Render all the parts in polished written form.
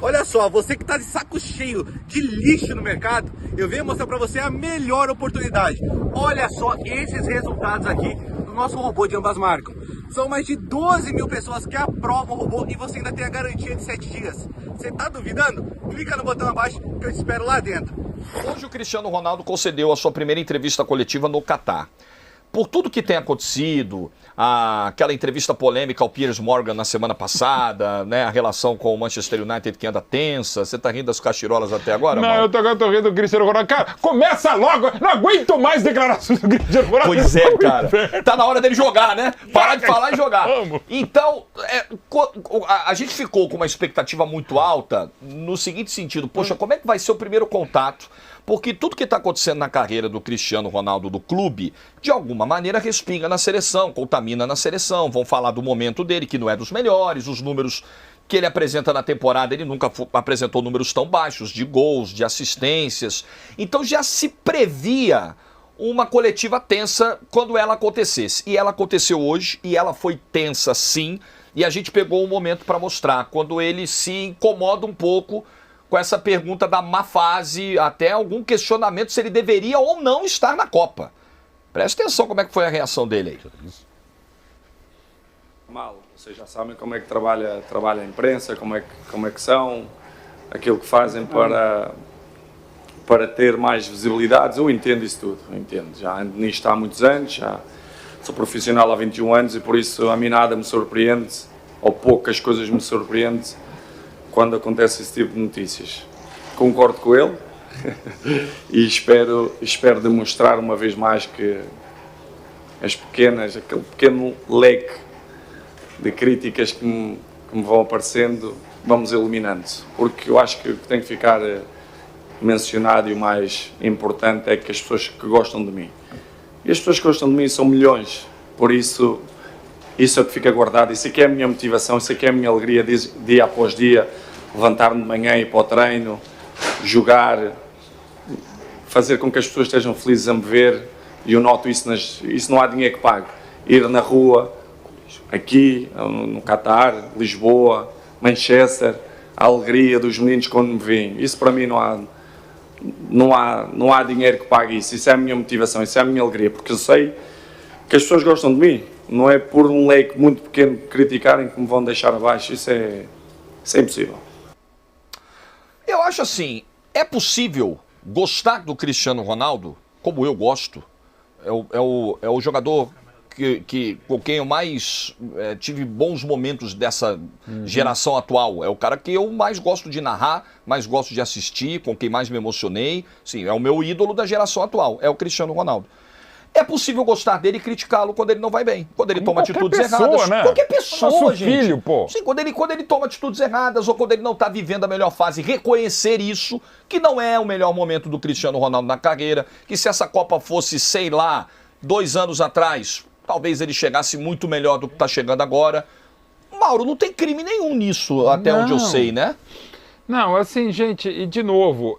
Olha só, você que tá de saco cheio de lixo no mercado, eu venho mostrar pra você a melhor oportunidade. Olha só esses resultados aqui do nosso robô de ambas marcas. São mais de 12 mil pessoas que aprovam o robô e você ainda tem a garantia de 7 dias. Você tá duvidando? Clica no botão abaixo que eu te espero lá dentro. Hoje o Cristiano Ronaldo concedeu a sua primeira entrevista coletiva no Catar. Por tudo que tem acontecido, aquela entrevista polêmica ao Piers Morgan na semana passada, né, a relação com o Manchester United que anda tensa, você tá rindo das cachirolas até agora, Não, Mauro? eu tô rindo do Cristiano Ronaldo. Cara, começa logo! Não aguento mais declarações do Cristiano Ronaldo. Pois é, cara. Tá na hora dele jogar, né? Parar de falar e jogar. Vamos. Então, a gente ficou com uma expectativa muito alta no seguinte sentido. Poxa, como é que vai ser o primeiro contato? Porque tudo que está acontecendo na carreira do Cristiano Ronaldo do clube, de alguma maneira respinga na seleção, contamina na seleção. Vão falar do momento dele, que não é dos melhores, os números que ele apresenta na temporada, ele nunca apresentou números tão baixos de gols, de assistências. Então já se previa uma coletiva tensa quando ela acontecesse. E ela aconteceu hoje, e ela foi tensa sim, e a gente pegou um momento para mostrar, quando ele se incomoda um pouco com essa pergunta da má fase, até algum questionamento se ele deveria ou não estar na Copa. Presta atenção como é que foi a reação dele aí. Mal, vocês já sabem como é que trabalha a imprensa, como é que são, aquilo que fazem para ter mais visibilidades. Eu entendo isso tudo, eu entendo. Já ando nisto há muitos anos, já sou profissional há 21 anos e por isso a mim nada me surpreende, ou poucas coisas me surpreendem quando acontece esse tipo de notícias. Concordo com ele e espero demonstrar uma vez mais que aquele pequeno leque de críticas que me vão aparecendo, vamos eliminando. Porque eu acho que o que tem que ficar mencionado e o mais importante é que as pessoas que gostam de mim. E as pessoas que gostam de mim são milhões, por isso é o que fica guardado, isso aqui é a minha motivação, isso aqui é a minha alegria dia após dia, levantar-me de manhã, ir para o treino, jogar, fazer com que as pessoas estejam felizes a me ver, e eu noto isso, isso não há dinheiro que pague. Ir na rua, aqui, no Catar, Lisboa, Manchester, a alegria dos meninos quando me veem, isso para mim não há dinheiro que pague isso é a minha motivação, isso é a minha alegria, porque eu sei que as pessoas gostam de mim. Não é por um leque muito pequeno criticarem que me vão deixar abaixo. Isso é impossível. Eu acho assim, é possível gostar do Cristiano Ronaldo, como eu gosto. É o jogador com quem eu mais tive bons momentos dessa geração atual. É o cara que eu mais gosto de narrar, mais gosto de assistir, com quem mais me emocionei. Sim, é o meu ídolo da geração atual, é o Cristiano Ronaldo. É possível gostar dele e criticá-lo quando ele não vai bem, quando ele toma atitudes erradas. Né? Qualquer pessoa, nosso gente. Filho, pô. Sim, quando ele toma atitudes erradas ou quando ele não está vivendo a melhor fase, reconhecer isso, que não é o melhor momento do Cristiano Ronaldo na carreira, que se essa Copa fosse, sei lá, 2 anos atrás, talvez ele chegasse muito melhor do que está chegando agora. Mauro, não tem crime nenhum nisso, até onde eu sei, né? Não, assim, gente, e de novo,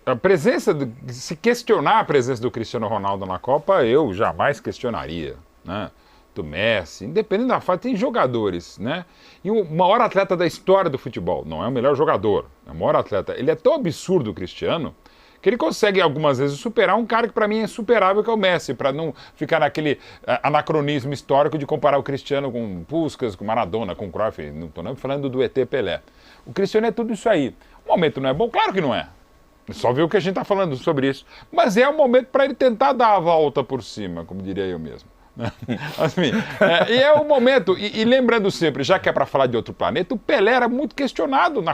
a presença, se questionar a presença do Cristiano Ronaldo na Copa, eu jamais questionaria, né? Do Messi, independente da fase, tem jogadores, né? E o maior atleta da história do futebol, não é o melhor jogador, é o maior atleta. Ele é tão absurdo, o Cristiano, que ele consegue algumas vezes superar um cara que para mim é insuperável, que é o Messi, para não ficar naquele anacronismo histórico de comparar o Cristiano com Puskás, com Maradona, com Cruyff, não estou nem falando do ET Pelé. O Cristiano é tudo isso aí. O momento não é bom? Claro que não é. Só ver o que a gente está falando sobre isso. Mas é o momento para ele tentar dar a volta por cima, como diria eu mesmo. Assim, e é o momento, e lembrando sempre, já que é para falar de outro planeta, o Pelé era muito questionado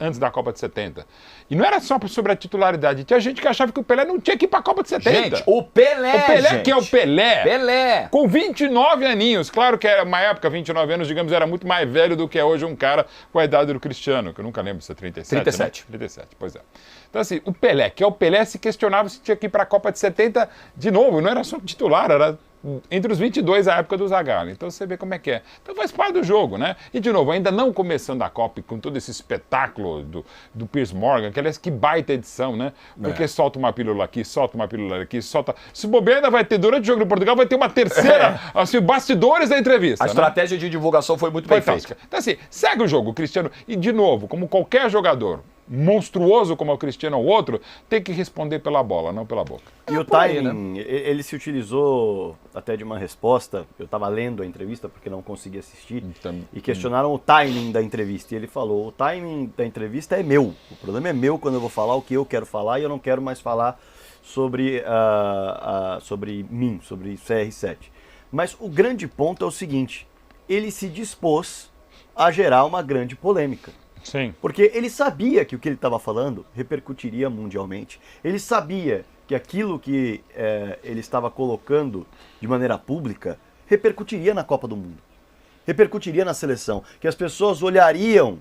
antes da Copa de 70. E não era só sobre a titularidade, tinha gente que achava que o Pelé não tinha que ir para a Copa de 70. Gente, o Pelé, gente. Que é o Pelé, Pelé, com 29 aninhos, claro que era uma época, 29 anos, digamos, era muito mais velho do que é hoje um cara com a idade do Cristiano, que eu nunca lembro se é 37. 37. Né? 37, pois é. Então assim, o Pelé, que é o Pelé, se questionava se tinha que ir para a Copa de 70 de novo, não era só titular, era entre os 22 a época do Zagallo. Então você vê como é que é. Então faz parte do jogo, né? E de novo, ainda não começando a Copa com todo esse espetáculo do Piers Morgan, que aliás, que baita edição, né? Porque solta uma pílula aqui, solta uma pílula aqui, solta... Se bobear ainda vai ter, durante o jogo do Portugal, vai ter uma terceira, assim, bastidores da entrevista. A estratégia de divulgação foi muito bem feita. Então assim, segue o jogo, o Cristiano, e de novo, como qualquer jogador, monstruoso como é o Cristiano ou outro, tem que responder pela bola, não pela boca. E o timing, ele se utilizou até de uma resposta, eu estava lendo a entrevista porque não consegui assistir, e questionaram o timing da entrevista, e ele falou, o timing da entrevista é meu, o problema é meu quando eu vou falar o que eu quero falar e eu não quero mais falar sobre, sobre mim, sobre CR7. Mas o grande ponto é o seguinte, ele se dispôs a gerar uma grande polêmica. Sim. Porque ele sabia que o que ele estava falando repercutiria mundialmente. Ele sabia que aquilo que ele estava colocando de maneira pública repercutiria na Copa do Mundo. Repercutiria na seleção. Que as pessoas olhariam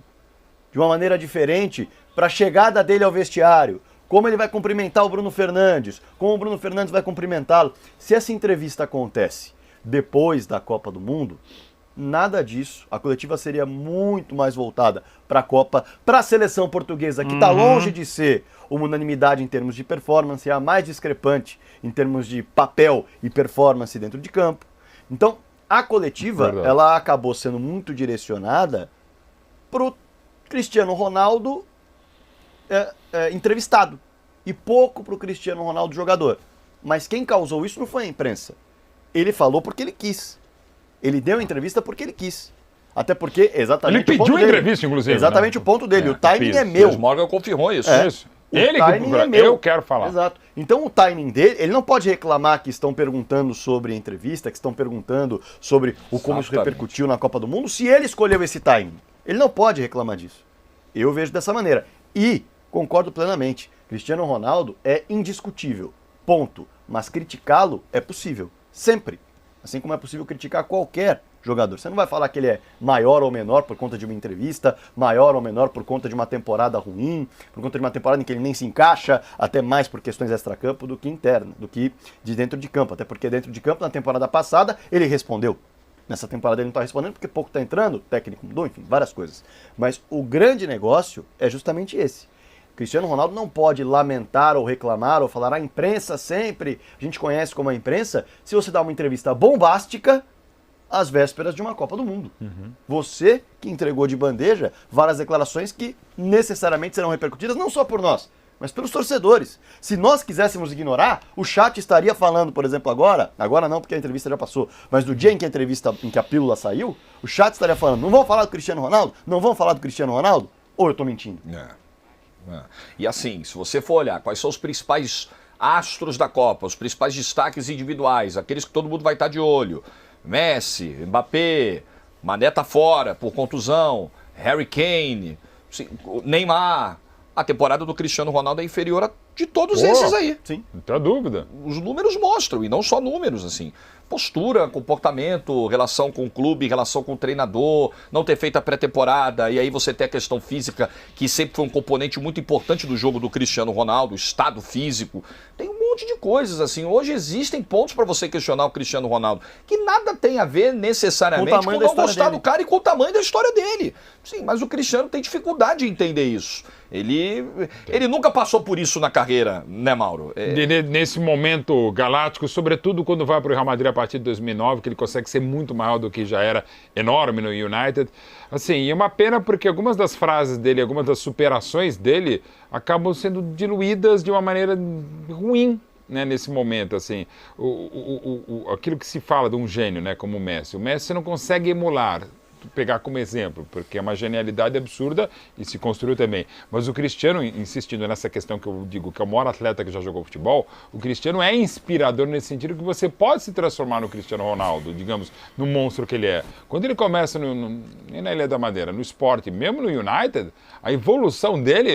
de uma maneira diferente para a chegada dele ao vestiário. Como ele vai cumprimentar o Bruno Fernandes. Como o Bruno Fernandes vai cumprimentá-lo. Se essa entrevista acontece depois da Copa do Mundo... Nada disso. A coletiva seria muito mais voltada para a Copa, para a seleção portuguesa, que está longe de ser uma unanimidade em termos de performance, é a mais discrepante em termos de papel e performance dentro de campo. Então, a coletiva, ela acabou sendo muito direcionada para o Cristiano Ronaldo entrevistado e pouco para o Cristiano Ronaldo jogador. Mas quem causou isso não foi a imprensa. Ele falou porque ele quis. Ele deu a entrevista porque ele quis. Até porque, exatamente ele pediu a entrevista, inclusive. Exatamente, né? O ponto dele. O timing é meu. O Morgan confirmou isso. Isso. Ele timing é meu. Eu quero falar. Exato. Então o timing dele, ele não pode reclamar que estão perguntando sobre a entrevista, que estão perguntando sobre o como isso repercutiu na Copa do Mundo, se ele escolheu esse timing. Ele não pode reclamar disso. Eu vejo dessa maneira. E concordo plenamente. Cristiano Ronaldo é indiscutível. Ponto. Mas criticá-lo é possível. Sempre. Assim como é possível criticar qualquer jogador. Você não vai falar que ele é maior ou menor por conta de uma entrevista, maior ou menor por conta de uma temporada ruim, por conta de uma temporada em que ele nem se encaixa, até mais por questões extracampo do que interna, do que de dentro de campo. Até porque dentro de campo, na temporada passada, ele respondeu. Nessa temporada ele não está respondendo porque pouco está entrando, o técnico mudou, enfim, várias coisas. Mas o grande negócio é justamente esse. Cristiano Ronaldo não pode lamentar ou reclamar ou falar a imprensa sempre, a gente conhece como a imprensa, se você dá uma entrevista bombástica às vésperas de uma Copa do Mundo. Você que entregou de bandeja várias declarações que necessariamente serão repercutidas não só por nós, mas pelos torcedores. Se nós quiséssemos ignorar, o chat estaria falando, por exemplo, agora não porque a entrevista já passou, mas no dia em que a pílula saiu, o chat estaria falando, não vão falar do Cristiano Ronaldo? Não vão falar do Cristiano Ronaldo? Ou eu estou mentindo? E assim, se você for olhar quais são os principais astros da Copa, os principais destaques individuais, aqueles que todo mundo vai estar de olho, Messi, Mbappé, Mané tá fora por contusão, Harry Kane, Neymar, a temporada do Cristiano Ronaldo é inferior a de todos esses aí. Sim. Não tem dúvida. Os números mostram, e não só números, assim. Postura, comportamento, relação com o clube, relação com o treinador, não ter feito a pré-temporada, e aí você tem a questão física, que sempre foi um componente muito importante do jogo do Cristiano Ronaldo, o estado físico. Tem um monte de coisas, assim. Hoje existem pontos para você questionar o Cristiano Ronaldo, que nada tem a ver necessariamente com não gostar do cara e com o tamanho da história dele. Sim, mas o Cristiano tem dificuldade de entender isso. Ele nunca passou por isso na carreira, né, Mauro? Nesse momento galáctico, sobretudo quando vai para o Real Madrid a partir de 2009, que ele consegue ser muito maior do que já era enorme no United. Assim, e é uma pena porque algumas das frases dele, algumas das superações dele acabam sendo diluídas de uma maneira ruim, né, nesse momento, assim. Aquilo que se fala de um gênio, né, como o Messi. O Messi não consegue emular, pegar como exemplo, porque é uma genialidade absurda e se construiu também. Mas o Cristiano, insistindo nessa questão que eu digo, que é o maior atleta que já jogou futebol, o Cristiano é inspirador nesse sentido que você pode se transformar no Cristiano Ronaldo, digamos, no monstro que ele é. Quando ele começa nem na Ilha da Madeira, no esporte, mesmo no United, a evolução dele,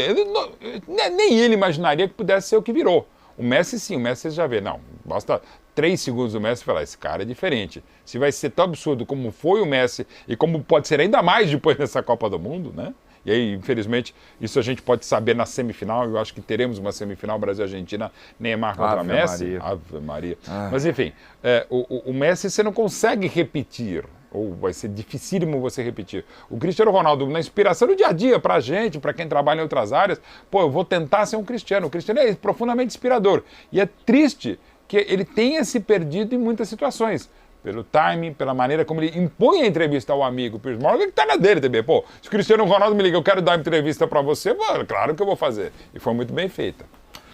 nem ele imaginaria que pudesse ser o que virou. O Messi sim, o Messi você já vê, não, basta 3 segundos do Messi e falar, esse cara é diferente. Se vai ser tão absurdo como foi o Messi e como pode ser ainda mais depois dessa Copa do Mundo, né? E aí, infelizmente, isso a gente pode saber na semifinal. Eu acho que teremos uma semifinal Brasil-Argentina, Neymar contra Ave Messi. Maria. Ave Maria. Mas enfim, o Messi você não consegue repetir. Ou vai ser dificílimo você repetir. O Cristiano Ronaldo, na inspiração do dia a dia, pra gente, pra quem trabalha em outras áreas, pô, eu vou tentar ser um Cristiano. O Cristiano é profundamente inspirador. E é triste que ele tenha se perdido em muitas situações. Pelo timing, pela maneira como ele impõe a entrevista ao amigo Piers Morgan, que tá na dele também. Pô, se o Cristiano Ronaldo me liga, eu quero dar uma entrevista pra você, claro que eu vou fazer. E foi muito bem feita.